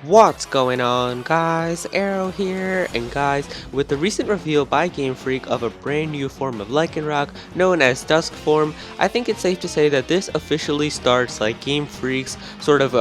What's going on, guys? Aero here, and guys, with the recent reveal by Game Freak of a brand new form of Lycanroc known as Dusk form, I think it's safe to say that this officially starts like Game Freak's sort of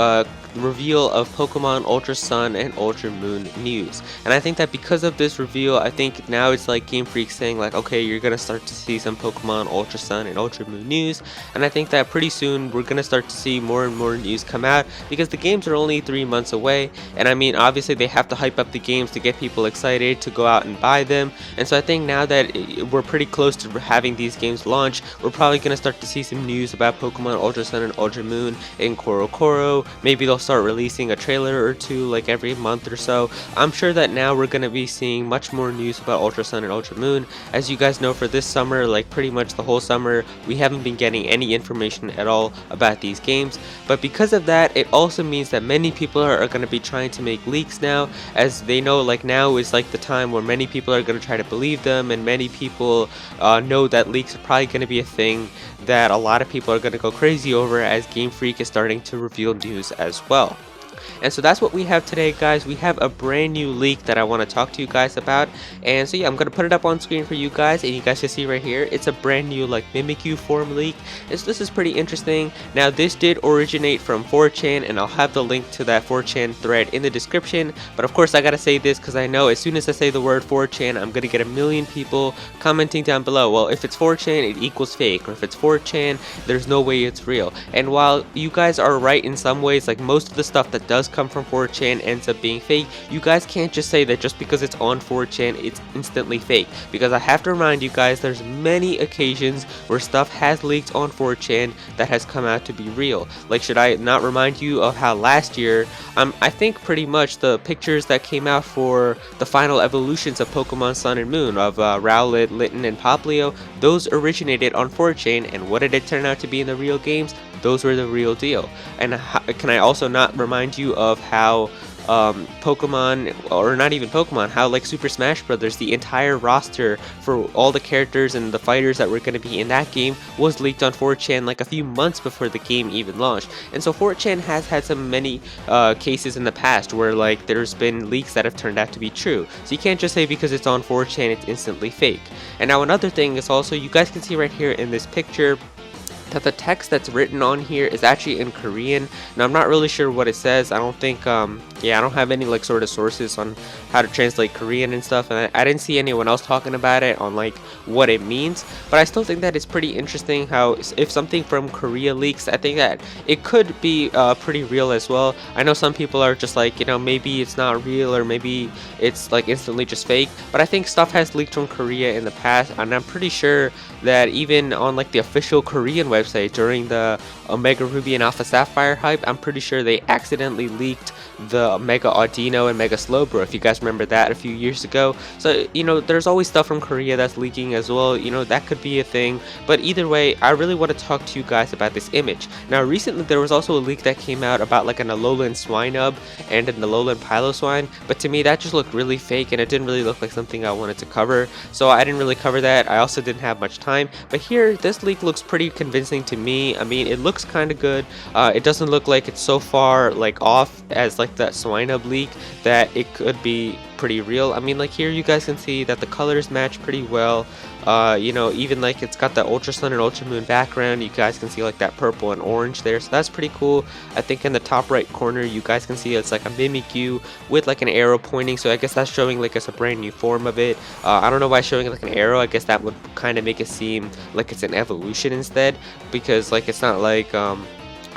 reveal of Pokemon Ultra Sun and Ultra Moon news. And I think that because of this reveal, I think now it's like Game Freak saying like, okay, you're gonna start to see some Pokemon Ultra Sun and Ultra Moon news, and I think that pretty soon we're gonna start to see more and more news come out because the games are only 3 months away. And I mean, obviously they have to hype up the games to get people excited to go out and buy them. And so I think now that we're pretty close to having these games launch, we're probably going to start to see some news about Pokemon Ultra Sun and Ultra Moon in Koro. Maybe they'll start releasing a trailer or two like every month or so. I'm sure that now we're going to be seeing much more news about Ultra Sun and Ultra Moon. As you guys know, for this summer, like pretty much the whole summer, we haven't been getting any information at all about these games. But because of that, it also means that many people are going to be trying to make leaks now, as they know like now is like the time where many people are going to try to believe them, and many people know that leaks are probably going to be a thing that a lot of people are going to go crazy over, as Game Freak is starting to reveal news as well. And so that's what we have today, guys. We have a brand new leak that I want to talk to you guys about. And so yeah, I'm going to put it up on screen for you guys, and you guys can see right here, it's a brand new like Mimikyu form leak. This is pretty interesting. Now this did originate from 4chan, and I'll have the link to that 4chan thread in the description. But of course I gotta say this because I know as soon as I say the word 4chan, I'm gonna get a million people commenting down below, well, if it's 4chan it equals fake, or if it's 4chan there's no way it's real. And while you guys are right in some ways, like most of the stuff that does come from 4chan ends up being fake, you guys can't just say that just because it's on 4chan it's instantly fake, because I have to remind you guys there's many occasions where stuff has leaked on 4chan that has come out to be real. Like, should I not remind you of how last year, I think pretty much the pictures that came out for the final evolutions of Pokemon Sun and Moon of Rowlet, Litten, and Poplio, those originated on 4chan, and what did it turn out to be in the real games? Those were the real deal. And can I also not remind you of how Pokemon, or not even Pokemon, how like Super Smash Brothers, the entire roster for all the characters and the fighters that were going to be in that game was leaked on 4chan like a few months before the game even launched. And so 4chan has had some many cases in the past where like there's been leaks that have turned out to be true. So you can't just say because it's on 4chan it's instantly fake. And now another thing is also, you guys can see right here in this picture that the text that's written on here is actually in Korean. Now I'm not really sure what it says. I don't think I don't have any like sort of sources on how to translate Korean and stuff, and I didn't see anyone else talking about it on like what it means. But I still think that it's pretty interesting how if something from Korea leaks, I think that it could be pretty real as well. I know some people are just like, you know, maybe it's not real, or maybe it's like instantly just fake, but I think stuff has leaked from Korea in the past, and I'm pretty sure that even on like the official Korean website during the Omega Ruby and Alpha Sapphire hype, I'm pretty sure they accidentally leaked the Mega Audino and Mega Slowbro, if you guys remember that a few years ago. So, you know, there's always stuff from Korea that's leaking as well. You know, that could be a thing. But either way, I really want to talk to you guys about this image. Now, recently there was also a leak that came out about like an Alolan Swinub and an Alolan Piloswine, but to me that just looked really fake, and it didn't really look like something I wanted to cover. So I didn't really cover that. I also didn't have much time. But here, this leak looks pretty convincing to me. I mean, it looks kind of good. It doesn't look like it's so far like off as like that Swinub leak that it could be pretty real. I mean, like here you guys can see that the colors match pretty well. You know, even like it's got the Ultra Sun and Ultra Moon background. You guys can see like that purple and orange there, so that's pretty cool. I think in the top right corner you guys can see it's like a Mimikyu with like an arrow pointing, so I guess that's showing like it's a brand new form of it. I don't know why showing like an arrow. I guess that would kind of make it seem like it's an evolution instead, because like it's not like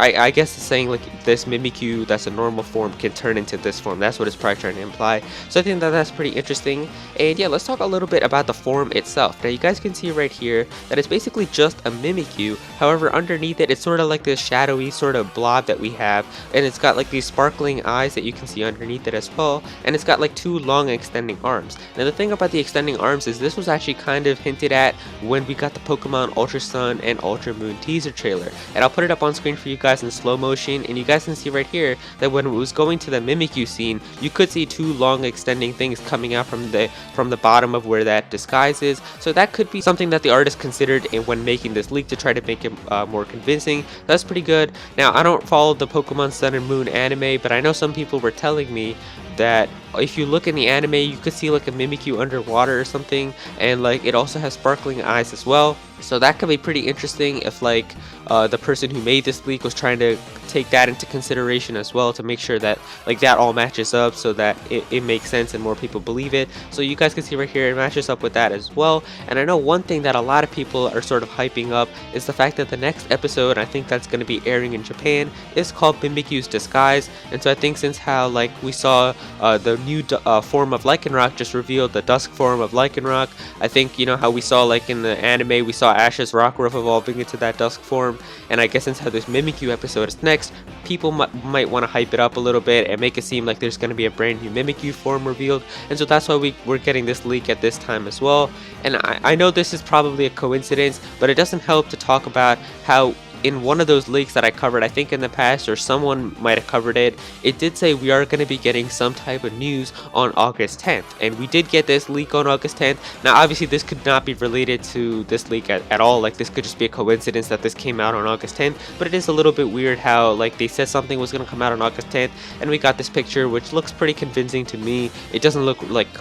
I guess it's saying like this Mimikyu that's a normal form can turn into this form. That's what it's probably trying to imply. So I think that that's pretty interesting. And yeah, let's talk a little bit about the form itself. Now you guys can see right here that it's basically just a Mimikyu. However, underneath it, it's sort of like this shadowy sort of blob that we have, and it's got like these sparkling eyes that you can see underneath it as well, and it's got like two long extending arms. Now the thing about the extending arms is this was actually kind of hinted at when we got the Pokemon Ultra Sun and Ultra Moon teaser trailer, and I'll put it up on screen for you guys guys in slow motion, and you guys can see right here that when it was going to the Mimikyu scene, you could see two long extending things coming out from the bottom of where that disguise is. So that could be something that the artist considered when making this leak to try to make it more convincing. That's pretty good. Now, I don't follow the Pokemon Sun and Moon anime, but I know some people were telling me that if you look in the anime, you could see like a Mimikyu underwater or something, and like it also has sparkling eyes as well. So that could be pretty interesting if like the person who made this leak was trying to take that into consideration as well, to make sure that like that all matches up, so that it makes sense and more people believe it. So you guys can see right here it matches up with that as well. And I know one thing that a lot of people are sort of hyping up is the fact that the next episode, I think that's going to be airing in Japan, is called Mimikyu's Disguise. And so I think since how like we saw the new form of Lycanroc just revealed the Dusk form of Lycanroc, I think, you know how we saw like in the anime we saw Ash's Rockruff evolving into that Dusk form, and I guess since how this Mimikyu episode is next, people might want to hype it up a little bit and make it seem like there's going to be a brand new Mimikyu form revealed. And so that's why we're getting this leak at this time as well. And I know this is probably a coincidence, but it doesn't help to talk about how in one of those leaks that I covered, I think in the past, or someone might have covered it, it did say we are going to be getting some type of news on August 10th. And we did get this leak on August 10th. Now, obviously, this could not be related to this leak at all. Like, this could just be a coincidence that this came out on August 10th. But it is a little bit weird how, like, they said something was going to come out on August 10th, and we got this picture, which looks pretty convincing to me. It doesn't look like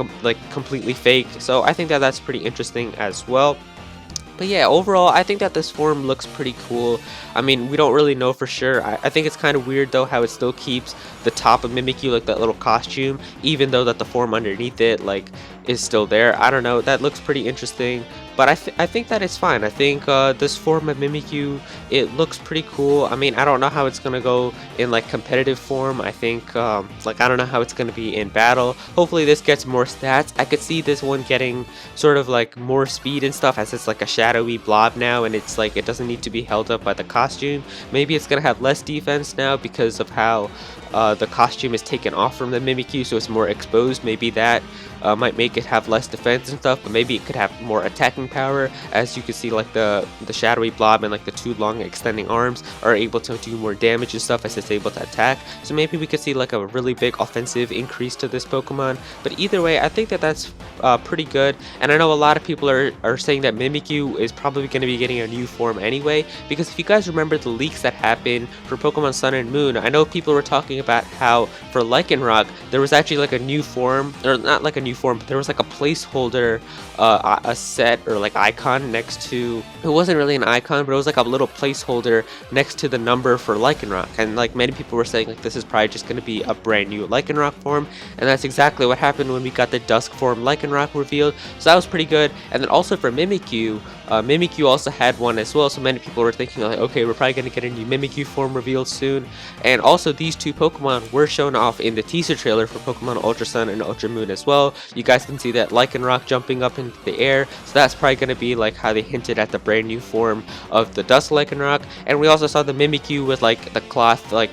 completely fake. So I think that that's pretty interesting as well. But yeah, overall, I think that this form looks pretty cool. I mean, we don't really know for sure. I think it's kind of weird, though, how it still keeps the top of Mimikyu, like that little costume, even though that the form underneath it, like, is still there. I don't know. That looks pretty interesting. But I think that it's fine. I think this form of Mimikyu, it looks pretty cool. I mean, I don't know how it's going to go in, like, competitive form. I think, like, I don't know how it's going to be in battle. Hopefully, this gets more stats. I could see this one getting sort of, like, more speed and stuff, as it's, like, a shadowy blob now, and it's, like, it doesn't need to be held up by the costume. Maybe it's going to have less defense now because of how the costume is taken off from the Mimikyu, so it's more exposed. Maybe that might make it have less defense and stuff, but maybe it could have more attacking power. As you can see, like the shadowy blob and like the two long extending arms are able to do more damage and stuff as it's able to attack. So maybe we could see like a really big offensive increase to this Pokemon. But either way, I think that that's pretty good. And I know a lot of people are saying that Mimikyu is probably going to be getting a new form anyway, because if you guys remember the leaks that happened for Pokemon Sun and Moon, I know people were talking about how for Lycanroc there was actually like a new form, or not like a new form, but there was like a placeholder, a set or like icon next to, it wasn't really an icon, but it was like a little placeholder next to the number for Lycanroc. And like many people were saying like this is probably just going to be a brand new Lycanroc form, and that's exactly what happened when we got the Dusk form Lycanroc revealed. So that was pretty good. And then also for Mimikyu, Mimikyu also had one as well, so many people were thinking like, okay, we're probably going to get a new Mimikyu form revealed soon. And also these two Pokemon were shown off in the teaser trailer for Pokemon Ultra Sun and Ultra Moon as well. You guys can see that Lycanroc jumping up into the air, so that's probably going to be like how they hinted at the brand new form of the Dusk Lycanroc. And we also saw the Mimikyu with like the cloth like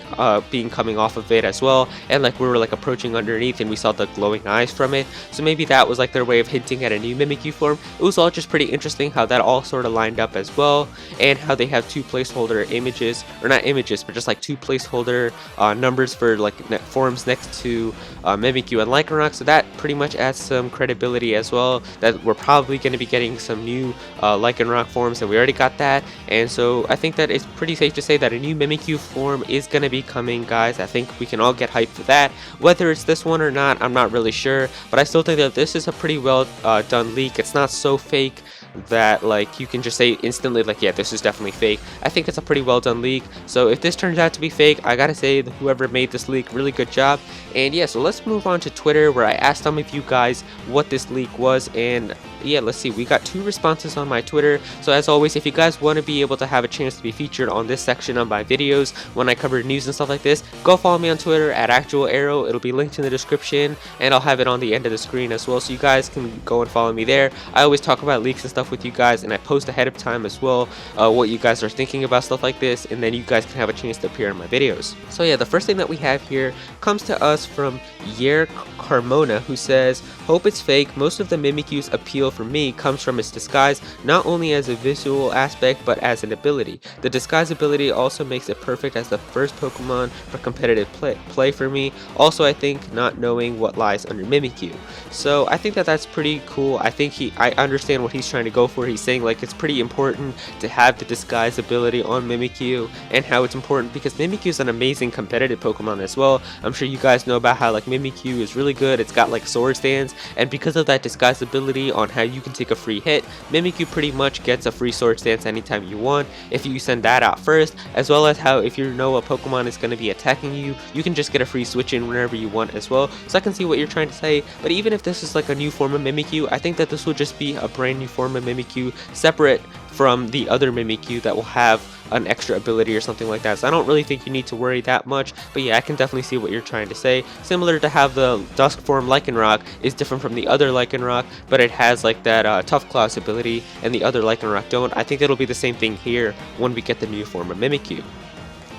being coming off of it as well, and like we were like approaching underneath and we saw the glowing eyes from it. So maybe that was like their way of hinting at a new Mimikyu form. It was all just pretty interesting how that all sort of lined up as well, and how they have two placeholder images, or not images, but just like two placeholder numbers for like forms next to Mimikyu and Lycanroc. So that pretty much adds some credibility as well, that we're probably going to be getting some new Lycanroc forms, and we already got that. And so I think that it's pretty safe to say that a new Mimikyu form is going to be coming, guys. I think we can all get hyped for that. Whether it's this one or not, I'm not really sure, but I still think that this is a pretty well done leak. It's not so fake that like you can just say instantly like, yeah, this is definitely fake. I think it's a pretty well done leak. So if this turns out to be fake, I gotta say that whoever made this leak, really good job. And yeah, so let's move on to Twitter, where I asked some of you guys what this leak was, and yeah, let's see, we got 2 responses on my Twitter. So as always, if you guys want to be able to have a chance to be featured on this section of my videos when I cover news and stuff like this, go follow me on Twitter at actual Aero. It'll be linked in the description, and I'll have it on the end of the screen as well, so you guys can go and follow me there. I always talk about leaks and stuff with you guys, and I post ahead of time as well what you guys are thinking about stuff like this, and then you guys can have a chance to appear in my videos. So yeah, the first thing that we have here comes to us from Yer Carmona, who says, hope it's fake. Most of the Mimikyus appeal for me comes from its disguise, not only as a visual aspect but as an ability. The disguise ability also makes it perfect as the first Pokemon for competitive play for me. Also, I think not knowing what lies under Mimikyu. So I think that that's pretty cool. I understand what he's trying to go for. He's saying like it's pretty important to have the disguise ability on Mimikyu, and how it's important because Mimikyu is an amazing competitive Pokemon as well. I'm sure you guys know about how like Mimikyu is really good. It's got like sword stance, and because of that disguise ability on how you can take a free hit, Mimikyu pretty much gets a free sword stance anytime you want if you send that out first, as well as how if you know a Pokemon is going to be attacking you, you can just get a free switch in whenever you want as well. So I can see what you're trying to say, but even if this is like a new form of Mimikyu, I think that this will just be a brand new form of Mimikyu separate from the other Mimikyu that will have an extra ability or something like that. So I don't really think you need to worry that much, but yeah, I can definitely see what you're trying to say. Similar to how the Dusk form Lycanroc is different from the other Lycanroc, but it has like that Tough Claws ability and the other Lycanroc don't. I think it'll be the same thing here when we get the new form of Mimikyu.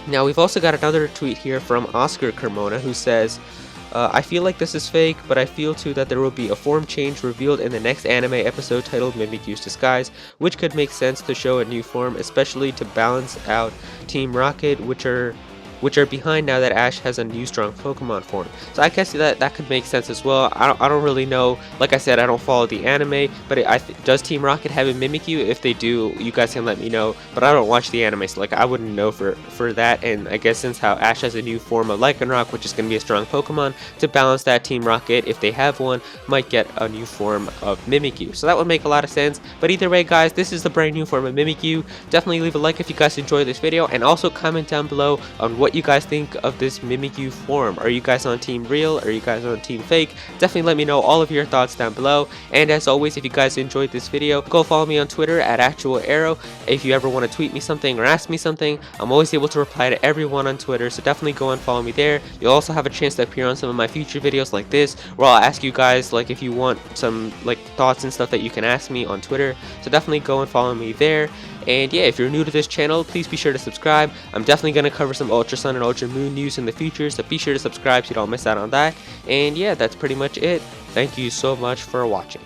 Now we've also got another tweet here from Oscar Carmona who says, I feel like this is fake, but I feel too that there will be a form change revealed in the next anime episode titled Mimikyu's Disguise, which could make sense to show a new form, especially to balance out Team Rocket, which are behind now that Ash has a new strong Pokemon form. So I guess that could make sense as well. I don't really know. Like I said, I don't follow the anime, but does Team Rocket have a Mimikyu? If they do, you guys can let me know. But I don't watch the anime, so like I wouldn't know for that. And I guess since how Ash has a new form of Lycanroc, which is going to be a strong Pokemon, to balance that, Team Rocket, if they have one, might get a new form of Mimikyu. So that would make a lot of sense. But either way, guys, this is the brand new form of Mimikyu. Definitely leave a like if you guys enjoyed this video, and also comment down below on what you guys think of this Mimikyu form. Are you guys on Team Real? Are you guys on Team Fake? Definitely let me know all of your thoughts down below. And as always, if you guys enjoyed this video, go follow me on Twitter at @ActualAero. If you ever want to tweet me something or ask me something, I'm always able to reply to everyone on Twitter, so definitely go and follow me there. You'll also have a chance to appear on some of my future videos like this, where I'll ask you guys like if you want some like thoughts and stuff that you can ask me on Twitter. So definitely go and follow me there. And yeah, if you're new to this channel, please be sure to subscribe. I'm definitely going to cover some Ultra Sun and Ultra Moon news in the future, so be sure to subscribe so you don't miss out on that. And yeah, that's pretty much it. Thank you so much for watching.